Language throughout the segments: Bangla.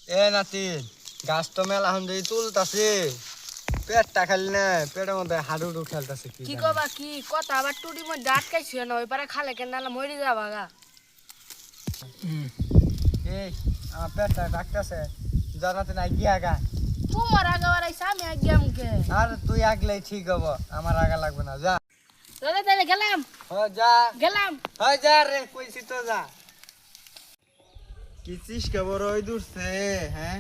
এ নাতিন গাছ তো মেলা হন দিয়ে তুলতাছে পেটটা খালি না পেটের মধ্যে হাডুডু খেলতাছে কি কি জানি। কবা কি কথা আবার টুটির মধ্যে আটকাইছে না ওই পারে খালে কেন নালা মরে যাবা গা। এই আমার পেটটা ডাকতেছে জানাতে না গিয়া গা। তোমার আগা বাড়াইছে আমি আগে মুখে। আর তুই আগলেই ঠিক হবো আমার আগা লাগবে না যা। দাদা তাহলে গেলাম যা গেলাম। যা রে কইছি তো যা। কিছিস খবর ওই দূরছে হ্যাঁ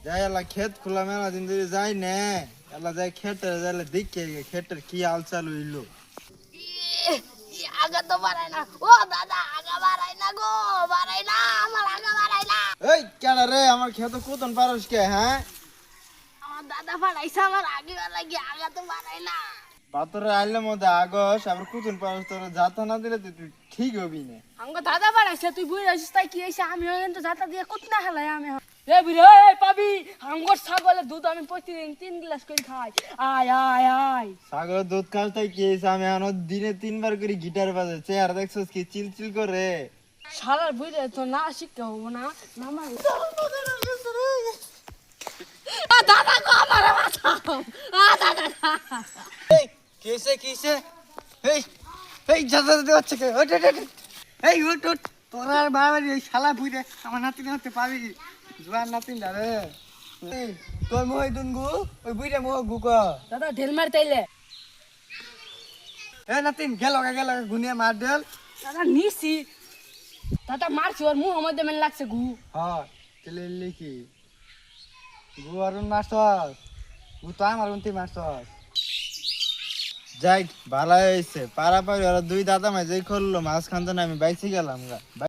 যাই এলা ক্ষেত খোলা মেলা দিন ধরে যাই নে এলা যাই খেটের যাইলে দেখে খেটের কি হাল চালু হইলো। আগা তো বাড়াই না ও দাদা আগা বাড়াই না গো বাড়াই না আমার আগা বাড়াই না। এই কেন রে আমার খেতে কুতন পারস কে হ্যাঁ আমার দাদা বাড়াইছে আমার আগে বাড়াই আগা তো বাড়াই না। পাথরে আইলে মধ্যে আগস আবার কুতন পারস তোর যাতা না দিলে তুই ঠিক হবি না। আমাকে দাদা বাড়াইছে তুই বুঝে আছিস তাই কি হয়েছে আমি কিন্তু যাতা দিয়ে কত না খেলাই আমি এ বিরে এই পাবি আমার ছাগলের দুধ আমি প্রতিদিন 3 গ্লাস করে খাই আয় আয় আয়। সাগর দুধ খাস তাই কি হয়েছে আমি এখন দিনে 3 বার করে গিটার বাজে চেহারা দেখছস কি চিলচিল করে। শালার বুঝে তো না শিখতে হবো না মামা দাদা গো আমার বাঁচাও দাদা। এই কিসে কিসে এই এই যাতা দিতে হচ্ছে কে ওঠ ওঠ ওঠ। এই উঠ উঠ তোরা আর বাড়াবাড়ি ওই শালা বুইরে আমার নাতিন হতে পাবি জোয়ার নাতিন রে। এই তোর মোহ দুন গু ওই বুইরে মোহ গু ক দাদা ঢেল মার তাইলে এ নাতিন গেল গুনিয়া মার দেল। দাদা নিছি দাদা মারছি ওর মুখ মধ্যে মেন লাগছে ঘু। হ্যাঁ চলে লিখি গু আরুন মারছস গু তো আমার উনতি মারছস যাই ভালো হয়েছে পাড়াপাড়ি ওরা দুই দাদা মাঝেই করলো মাঝখান তো আমি বাইসে গেলাম গা।